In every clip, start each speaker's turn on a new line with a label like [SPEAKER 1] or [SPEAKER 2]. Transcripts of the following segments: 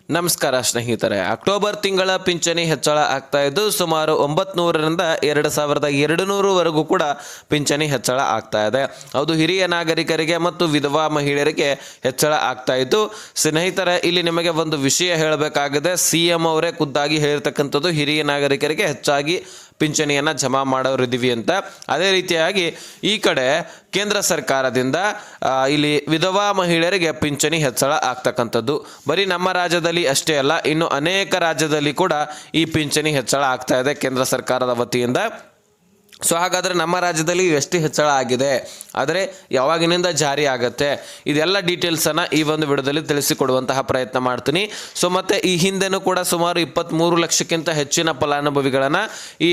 [SPEAKER 1] ನಮಸ್ಕಾರ ಸ್ನೇಹಿತರೆ. ಅಕ್ಟೋಬರ್ ತಿಂಗಳ ಪಿಂಚಣಿ ಹೆಚ್ಚಳ ಆಗ್ತಾ ಇದ್ದು ಸುಮಾರು 900ರಿಂದ 2200ವರೆಗೂ ಕೂಡ ಪಿಂಚಣಿ ಹೆಚ್ಚಳ ಆಗ್ತಾ ಇದೆ. ಹೌದು, ಹಿರಿಯ ನಾಗರಿಕರಿಗೆ ಮತ್ತು ವಿಧವಾ ಮಹಿಳೆಯರಿಗೆ ಹೆಚ್ಚಳ ಆಗ್ತಾ ಇದ್ದು ಸ್ನೇಹಿತರೆ, ಇಲ್ಲಿ ನಿಮಗೆ ಒಂದು ವಿಷಯ ಹೇಳಬೇಕಾಗಿದೆ. CM ಅವರೇ ಖುದ್ದಾಗಿ ಹೇಳಿರ್ತಕ್ಕಂಥದ್ದು ಹಿರಿಯ ನಾಗರಿಕರಿಗೆ ಹೆಚ್ಚಾಗಿ ಪಿಂಚಣಿಯನ್ನು ಜಮಾ ಮಾಡೋರಿದ್ದೀವಿ ಅಂತ. ಅದೇ ರೀತಿಯಾಗಿ ಈ ಕಡೆ ಕೇಂದ್ರ ಸರ್ಕಾರದಿಂದ ಇಲ್ಲಿ ವಿಧವಾ ಮಹಿಳೆಯರಿಗೆ ಪಿಂಚಣಿ ಹೆಚ್ಚಳ ಆಗ್ತಕ್ಕಂಥದ್ದು ಬರೀ ನಮ್ಮ ರಾಜ್ಯದಲ್ಲಿ ಅಷ್ಟೇ ಅಲ್ಲ, ಇನ್ನು ಅನೇಕ ರಾಜ್ಯದಲ್ಲಿ ಕೂಡ ಈ ಪಿಂಚಣಿ ಹೆಚ್ಚಳ ಆಗ್ತಾ ಇದೆ ಕೇಂದ್ರ ಸರ್ಕಾರದ ವತಿಯಿಂದ. ಸೊ ಹಾಗಾದರೆ ನಮ್ಮ ರಾಜ್ಯದಲ್ಲಿ ಎಷ್ಟು ಹೆಚ್ಚಳ ಆಗಿದೆ, ಆದರೆ ಯಾವಾಗಿನಿಂದ ಜಾರಿ ಆಗುತ್ತೆ, ಇದೆಲ್ಲ ಡೀಟೇಲ್ಸನ್ನು ಈ ಒಂದು ವಿಡಿಯೋದಲ್ಲಿ ತಿಳಿಸಿಕೊಡುವಂತಹ ಪ್ರಯತ್ನ ಮಾಡ್ತೀನಿ. ಸೊ ಮತ್ತು ಈ ಹಿಂದೆನೂ ಕೂಡ ಸುಮಾರು 23 ಲಕ್ಷಕ್ಕಿಂತ ಹೆಚ್ಚಿನ ಫಲಾನುಭವಿಗಳನ್ನು ಈ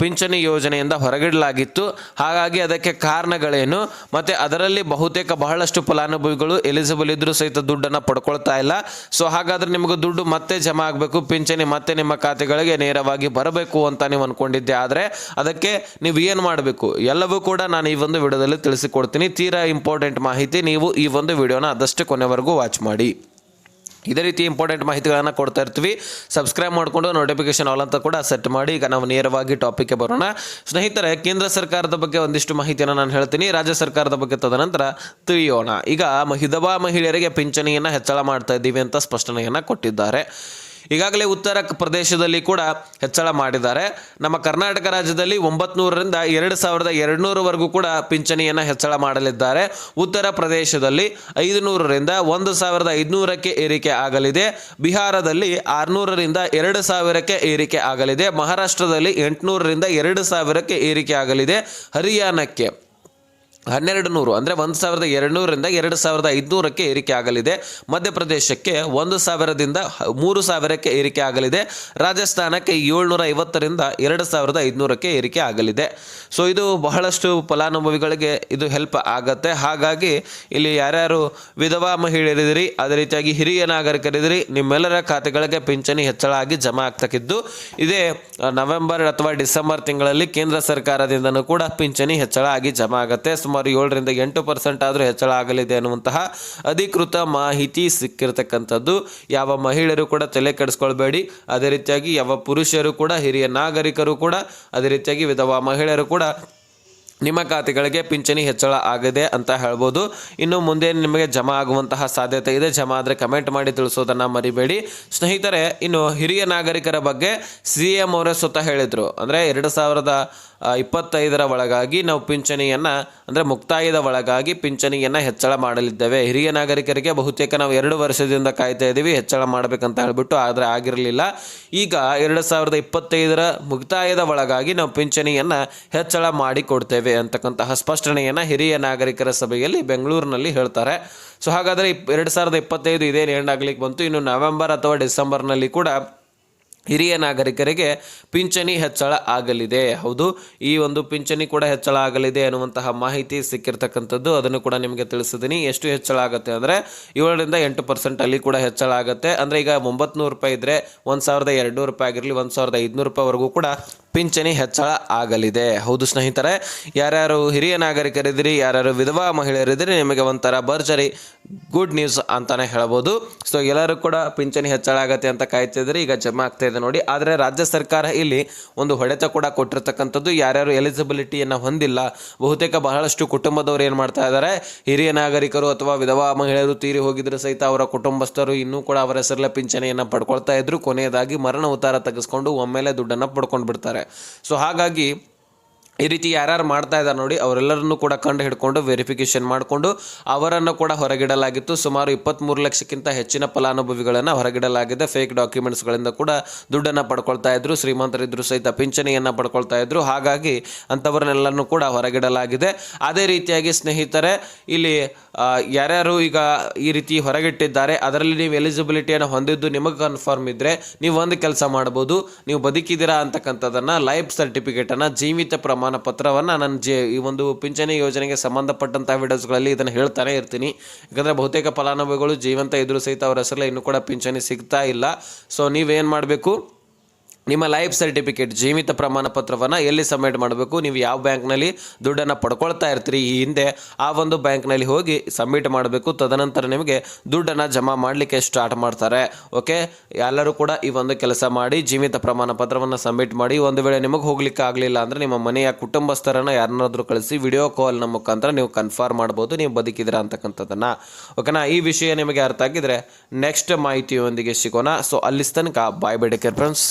[SPEAKER 1] ಪಿಂಚಣಿ ಯೋಜನೆಯಿಂದ ಹೊರಗಿಡಲಾಗಿತ್ತು. ಹಾಗಾಗಿ ಅದಕ್ಕೆ ಕಾರಣಗಳೇನು, ಮತ್ತು ಅದರಲ್ಲಿ ಬಹುತೇಕ ಬಹಳಷ್ಟು ಫಲಾನುಭವಿಗಳು ಎಲಿಜಿಬಲ್ ಇದ್ದರೂ ಸಹಿತ ದುಡ್ಡನ್ನು ಪಡ್ಕೊಳ್ತಾ ಇಲ್ಲ. ಸೊ ಹಾಗಾದರೆ ನಿಮಗೆ ದುಡ್ಡು ಮತ್ತೆ ಜಮಾ ಆಗಬೇಕು, ಪಿಂಚಣಿ ಮತ್ತೆ ನಿಮ್ಮ ಖಾತೆಗಳಿಗೆ ನೇರವಾಗಿ ಬರಬೇಕು ಅಂತ ನೀವು ಅಂದ್ಕೊಂಡಿದ್ದೆ. ಆದರೆ ಅದಕ್ಕೆ ನೀವು ಏನು ಮಾಡಬೇಕು ಎಲ್ಲವೂ ಕೂಡ ನಾನು ಈ ಒಂದು ವಿಡಿಯೋದಲ್ಲಿ ತಿಳಿಸಿಕೊಡ್ತೀನಿ. ತೀರಾ ಇಂಪಾರ್ಟೆಂಟ್ ಮಾಹಿತಿ, ನೀವು ಈ ಒಂದು ವಿಡಿಯೋನ ಆದಷ್ಟು ಕೊನೆವರೆಗೂ ವಾಚ್ ಮಾಡಿ. ಇದೇ ರೀತಿ ಇಂಪಾರ್ಟೆಂಟ್ ಮಾಹಿತಿಗಳನ್ನು ಕೊಡ್ತಾ ಇರ್ತೀವಿ. ಸಬ್ಸ್ಕ್ರೈಬ್ ಮಾಡಿಕೊಂಡು ನೋಟಿಫಿಕೇಶನ್ ಆಲ್ ಅಂತ ಕೂಡ ಸೆಟ್ ಮಾಡಿ. ಈಗ ನಾವು ನೇರವಾಗಿ ಟಾಪಿಕ್ಗೆ ಬರೋಣ ಸ್ನೇಹಿತರೆ. ಕೇಂದ್ರ ಸರ್ಕಾರದ ಬಗ್ಗೆ ಒಂದಿಷ್ಟು ಮಾಹಿತಿಯನ್ನು ನಾನು ಹೇಳ್ತೀನಿ, ರಾಜ್ಯ ಸರ್ಕಾರದ ಬಗ್ಗೆ ತದನಂತರ ತಿಳಿಯೋಣ. ಈಗ ವಿಧವಾ ಮಹಿಳೆಯರಿಗೆ ಪಿಂಚಣಿಯನ್ನು ಹೆಚ್ಚಳ ಮಾಡ್ತಾ ಇದ್ದೀವಿ ಅಂತ ಸ್ಪಷ್ಟನೆಯನ್ನು ಕೊಟ್ಟಿದ್ದಾರೆ. ಈಗಾಗಲೇ ಉತ್ತರ ಪ್ರದೇಶದಲ್ಲಿ ಕೂಡ ಹೆಚ್ಚಳ ಮಾಡಿದ್ದಾರೆ. ನಮ್ಮ ಕರ್ನಾಟಕ ರಾಜ್ಯದಲ್ಲಿ 900ರಿಂದ 2200ವರೆಗೂ ಕೂಡ ಪಿಂಚಣಿಯನ್ನು ಹೆಚ್ಚಳ ಮಾಡಲಿದ್ದಾರೆ. ಉತ್ತರ ಪ್ರದೇಶದಲ್ಲಿ 500ರಿಂದ 1500ಕ್ಕೆ ಏರಿಕೆ ಆಗಲಿದೆ. ಬಿಹಾರದಲ್ಲಿ 600ರಿಂದ 2000ಕ್ಕೆ ಏರಿಕೆ ಆಗಲಿದೆ. ಮಹಾರಾಷ್ಟ್ರದಲ್ಲಿ 800ರಿಂದ 2000ಕ್ಕೆ ಏರಿಕೆ ಆಗಲಿದೆ. ಹರಿಯಾಣಕ್ಕೆ 1200 ಅಂದರೆ 1200ರಿಂದ 2500ಕ್ಕೆ ಏರಿಕೆ ಆಗಲಿದೆ. ಮಧ್ಯಪ್ರದೇಶಕ್ಕೆ 1000ದಿಂದ 3000ಕ್ಕೆ ಏರಿಕೆ ಆಗಲಿದೆ. ರಾಜಸ್ಥಾನಕ್ಕೆ 750ರಿಂದ 2500ಕ್ಕೆ ಏರಿಕೆ ಆಗಲಿದೆ. ಸೊ ಇದು ಬಹಳಷ್ಟು ಫಲಾನುಭವಿಗಳಿಗೆ ಇದು ಹೆಲ್ಪ್ ಆಗುತ್ತೆ. ಹಾಗಾಗಿ ಇಲ್ಲಿ ಯಾರ್ಯಾರು ವಿಧವಾ ಮಹಿಳೆಯರಿದ್ದೀರಿ, ಅದೇ ರೀತಿಯಾಗಿ ಹಿರಿಯ ನಾಗರಿಕರಿದ್ದೀರಿ, ನಿಮ್ಮೆಲ್ಲರ ಖಾತೆಗಳಿಗೆ ಪಿಂಚಣಿ ಹೆಚ್ಚಳ ಆಗಿ ಜಮಾ ಆಗ್ತಕ್ಕಿದ್ದು ಇದೇ ನವೆಂಬರ್ ಅಥವಾ ಡಿಸೆಂಬರ್ ತಿಂಗಳಲ್ಲಿ ಕೇಂದ್ರ ಸರ್ಕಾರದಿಂದನೂ ಕೂಡ ಪಿಂಚಣಿ ಹೆಚ್ಚಳ ಆಗಿ ಜಮಾ ಆಗುತ್ತೆ. ಸುಮಾರು 7ರಿಂದ 8% ಆದರೂ ಹೆಚ್ಚಳ ಆಗಲಿದೆ ಅನ್ನುವಂತಹ ಅಧಿಕೃತ ಮಾಹಿತಿ ಸಿಕ್ಕಿರ್ತಕ್ಕಂಥದ್ದು. ಯಾವ ಮಹಿಳೆಯರು ಕೂಡ ತಲೆ ಕೆಡಿಸ್ಕೊಳ್ಬೇಡಿ. ಅದೇ ರೀತಿಯಾಗಿ ಯಾವ ಪುರುಷರು ಕೂಡ, ಹಿರಿಯ ನಾಗರಿಕರು ಕೂಡ, ಅದೇ ರೀತಿಯಾಗಿ ವಿಧವಾ ಮಹಿಳೆಯರು ಕೂಡ ನಿಮ್ಮ ಖಾತೆಗಳಿಗೆ ಪಿಂಚಣಿ ಹೆಚ್ಚಳ ಆಗಿದೆ ಅಂತ ಹೇಳ್ಬೋದು. ಇನ್ನು ಮುಂದೆ ನಿಮಗೆ ಜಮಾ ಆಗುವಂತಹ ಸಾಧ್ಯತೆ ಇದೆ. ಜಮಾ ಆದರೆ ಕಮೆಂಟ್ ಮಾಡಿ ತಿಳಿಸೋದನ್ನು ಮರಿಬೇಡಿ ಸ್ನೇಹಿತರೆ. ಇನ್ನು ಹಿರಿಯ ನಾಗರಿಕರ ಬಗ್ಗೆ CM ಅವರೇ ಸ್ವತಃ ಹೇಳಿದರು. ಅಂದರೆ 2025ರ ಒಳಗಾಗಿ ನಾವು ಪಿಂಚಣಿಯನ್ನು, ಅಂದರೆ ಮುಕ್ತಾಯದ ಒಳಗಾಗಿ ಪಿಂಚಣಿಯನ್ನು ಹೆಚ್ಚಳ ಮಾಡಲಿದ್ದೇವೆ. ಹಿರಿಯ ನಾಗರಿಕರಿಗೆ ಬಹುತೇಕ ನಾವು 2 ವರ್ಷದಿಂದ ಕಾಯ್ತಾ ಇದ್ದೀವಿ ಹೆಚ್ಚಳ ಮಾಡಬೇಕಂತ ಹೇಳಿಬಿಟ್ಟು, ಆದರೆ ಆಗಿರಲಿಲ್ಲ. ಈಗ 2025ರ ಮುಕ್ತಾಯದ ಒಳಗಾಗಿ ನಾವು ಪಿಂಚಣಿಯನ್ನು ಹೆಚ್ಚಳ ಮಾಡಿಕೊಡ್ತೇವೆ ಅಂತಕ್ಕಂತಹ ಸ್ಪಷ್ಟನೆಯನ್ನು ಹಿರಿಯ ನಾಗರಿಕರ ಸಭೆಯಲ್ಲಿ ಬೆಂಗಳೂರಿನಲ್ಲಿ ಹೇಳ್ತಾರೆ. ಸೊ ಹಾಗಾದರೆ 2025 ಇದೇನು ಎಂಡ್ ಆಗ್ಲಿಕ್ಕೆ ಬಂತು. ಇನ್ನು ನವೆಂಬರ್ ಅಥವಾ ಡಿಸೆಂಬರ್ನಲ್ಲಿ ಕೂಡ ಹಿರಿಯ ನಾಗರಿಕರಿಗೆ ಪಿಂಚಣಿ ಹೆಚ್ಚಳ ಆಗಲಿದೆ. ಹೌದು, ಈ ಒಂದು ಪಿಂಚಣಿ ಕೂಡ ಹೆಚ್ಚಳ ಆಗಲಿದೆ ಅನ್ನುವಂತಹ ಮಾಹಿತಿ ಸಿಕ್ಕಿರ್ತಕ್ಕಂಥದ್ದು. ಅದನ್ನು ಕೂಡ ನಿಮಗೆ ತಿಳಿಸಿದ್ದೀನಿ. ಎಷ್ಟು ಹೆಚ್ಚಳ ಆಗುತ್ತೆ ಅಂದರೆ 7ರಿಂದ 8% ಅಲ್ಲಿ ಕೂಡ ಹೆಚ್ಚಳ ಆಗುತ್ತೆ. ಅಂದರೆ ಈಗ 900 ರೂಪಾಯಿ ಇದ್ದರೆ 1200 ರೂಪಾಯಿ ಆಗಿರಲಿ, 1500 ರೂಪಾಯಿವರೆಗೂ ಕೂಡ ಪಿಂಚಣಿ ಹೆಚ್ಚಳ ಆಗಲಿದೆ. ಹೌದು ಸ್ನೇಹಿತರೆ, ಯಾರ್ಯಾರು ಹಿರಿಯ ನಾಗರಿಕರಿದ್ದೀರಿ, ಯಾರ್ಯಾರು ವಿಧವಾ ಮಹಿಳೆಯರಿದ್ದೀರಿ, ನಿಮಗೆ ಒಂಥರ ಭರ್ಜರಿ ಗುಡ್ ನ್ಯೂಸ್ ಅಂತಾನೆ ಹೇಳ್ಬೋದು. ಸೊ ಎಲ್ಲರೂ ಕೂಡ ಪಿಂಚಣಿ ಹೆಚ್ಚಳ ಆಗತ್ತೆ ಅಂತ ಕಾಯ್ತಿದ್ರೆ ಈಗ ಜಮಾ ಆಗ್ತಾ ಇದೆ ನೋಡಿ. ಆದರೆ ರಾಜ್ಯ ಸರ್ಕಾರ ಇಲ್ಲಿ ಒಂದು ಹೊಡೆತ ಕೂಡ ಕೊಟ್ಟಿರ್ತಕ್ಕಂಥದ್ದು. ಯಾರ್ಯಾರು ಎಲಿಜಿಬಿಲಿಟಿಯನ್ನು ಹೊಂದಿಲ್ಲ, ಬಹುತೇಕ ಬಹಳಷ್ಟು ಕುಟುಂಬದವರು ಏನು ಮಾಡ್ತಾ ಇದ್ದಾರೆ, ಹಿರಿಯ ನಾಗರಿಕರು ಅಥವಾ ವಿಧವಾ ಮಹಿಳೆಯರು ತೀರಿ ಹೋಗಿದ್ರೆ ಸಹಿತ ಅವರ ಕುಟುಂಬಸ್ಥರು ಇನ್ನೂ ಕೂಡ ಅವರ ಹೆಸರಲ್ಲೇ ಪಿಂಚಣಿಯನ್ನು ಪಡ್ಕೊಳ್ತಾ ಇದ್ರು. ಕೊನೆಯದಾಗಿ ಮರಣ ಉತ್ತಾರ ತೆಗೆಸ್ಕೊಂಡು ಒಮ್ಮೆಲೆ ದುಡ್ಡನ್ನು ಪಡ್ಕೊಂಡು ಬಿಡ್ತಾರೆ. ಸೊ ಹಾಗಾಗಿ ಈ ರೀತಿ ಯಾರ್ಯಾರು ಮಾಡ್ತಾ ಇದ್ದಾರೆ ನೋಡಿ, ಅವರೆಲ್ಲರನ್ನು ಕೂಡ ಕಂಡು ಹಿಡ್ಕೊಂಡು ವೆರಿಫಿಕೇಷನ್ ಮಾಡಿಕೊಂಡು ಅವರನ್ನು ಕೂಡ ಹೊರಗಿಡಲಾಗಿತ್ತು. ಸುಮಾರು 23 ಲಕ್ಷಕ್ಕಿಂತ ಹೆಚ್ಚಿನ ಫಲಾನುಭವಿಗಳನ್ನು ಹೊರಗಿಡಲಾಗಿದೆ. ಫೇಕ್ ಡಾಕ್ಯುಮೆಂಟ್ಸ್ಗಳಿಂದ ಕೂಡ ದುಡ್ಡನ್ನು ಪಡ್ಕೊಳ್ತಾ ಇದ್ರು. ಶ್ರೀಮಂತರಿದ್ದರೂ ಸಹಿತ ಪಿಂಚಣಿಯನ್ನು ಪಡ್ಕೊಳ್ತಾ ಇದ್ರು. ಹಾಗಾಗಿ ಅಂಥವ್ರನ್ನೆಲ್ಲರನ್ನು ಕೂಡ ಹೊರಗಿಡಲಾಗಿದೆ. ಅದೇ ರೀತಿಯಾಗಿ ಸ್ನೇಹಿತರೆ, ಇಲ್ಲಿ ಯಾರ್ಯಾರು ಈಗ ಈ ರೀತಿ ಹೊರಗಿಟ್ಟಿದ್ದಾರೆ ಅದರಲ್ಲಿ ನೀವು ಎಲಿಜಿಬಿಲಿಟಿಯನ್ನು ಹೊಂದಿದ್ದು ನಿಮಗೆ ಕನ್ಫರ್ಮ್ ಇದ್ದರೆ ನೀವು ಒಂದು ಕೆಲಸ ಮಾಡ್ಬೋದು. ನೀವು ಬದುಕಿದ್ದೀರಾ ಅಂತಕ್ಕಂಥದ್ದನ್ನು, ಲೈಫ್ ಸರ್ಟಿಫಿಕೇಟನ್ನು, ಜೀವಿತ ಪ್ರಮಾಣ ಪತ್ರವನ್ನು ನಾನು ಈ ಒಂದು ಪಿಂಚಣಿ ಯೋಜನೆಗೆ ಸಂಬಂಧಪಟ್ಟಂಥ ವಿಡಿಯೋಸ್ಗಳಲ್ಲಿ ಇದನ್ನು ಹೇಳ್ತಾನೆ ಇರ್ತೀನಿ. ಯಾಕಂದರೆ ಬಹುತೇಕ ಫಲಾನುಭವಿಗಳು ಜೀವಂತ ಇದ್ದರೂ ಸಹಿತ ಅವರ ಹೆಸರಲ್ಲಿ ಇನ್ನೂ ಕೂಡ ಪಿಂಚಣಿ ಸಿಗ್ತಾ ಇಲ್ಲ. ಸೊ ನೀವೇನು ಮಾಡಬೇಕು, ನಿಮ್ಮ ಲೈಫ್ ಸರ್ಟಿಫಿಕೇಟ್ ಜೀವಿತ ಪ್ರಮಾಣ ಪತ್ರವನ್ನು ಎಲ್ಲಿ ಸಬ್ಮಿಟ್ ಮಾಡಬೇಕು, ನೀವು ಯಾವ ಬ್ಯಾಂಕ್ನಲ್ಲಿ ದುಡ್ಡನ್ನು ಪಡ್ಕೊಳ್ತಾ ಇರ್ತೀರಿ ಈ ಹಿಂದೆ ಆ ಒಂದು ಬ್ಯಾಂಕ್ನಲ್ಲಿ ಹೋಗಿ ಸಬ್ಮಿಟ್ ಮಾಡಬೇಕು. ತದನಂತರ ನಿಮಗೆ ದುಡ್ಡನ್ನು ಜಮಾ ಮಾಡಲಿಕ್ಕೆ ಸ್ಟಾರ್ಟ್ ಮಾಡ್ತಾರೆ. ಓಕೆ, ಎಲ್ಲರೂ ಕೂಡ ಈ ಒಂದು ಕೆಲಸ ಮಾಡಿ ಜೀವಿತ ಪ್ರಮಾಣ ಪತ್ರವನ್ನು ಸಬ್ಮಿಟ್ ಮಾಡಿ. ಒಂದು ವೇಳೆ ನಿಮಗೆ ಹೋಗ್ಲಿಕ್ಕೆ ಆಗಲಿಲ್ಲ ಅಂದರೆ ನಿಮ್ಮ ಮನೆಯ ಕುಟುಂಬಸ್ಥರನ್ನು ಯಾರನ್ನಾದ್ರೂ ಕಳಿಸಿ ವಿಡಿಯೋ ಕಾಲ್ನ ಮುಖಾಂತರ ನೀವು ಕನ್ಫರ್ಮ್ ಮಾಡ್ಬೋದು ನೀವು ಬದುಕಿದ್ದೀರಾ ಅಂತಕ್ಕಂಥದ್ದನ್ನು. ಓಕೆನಾ, ಈ ವಿಷಯ ನಿಮಗೆ ಅರ್ಥ ಆಗಿದ್ರೆ ನೆಕ್ಸ್ಟ್ ಮಾಹಿತಿಯೊಂದಿಗೆ ಸಿಗೋಣ. ಸೊ ಅಲ್ಲಿ ತನಕ bye bye, take care friends.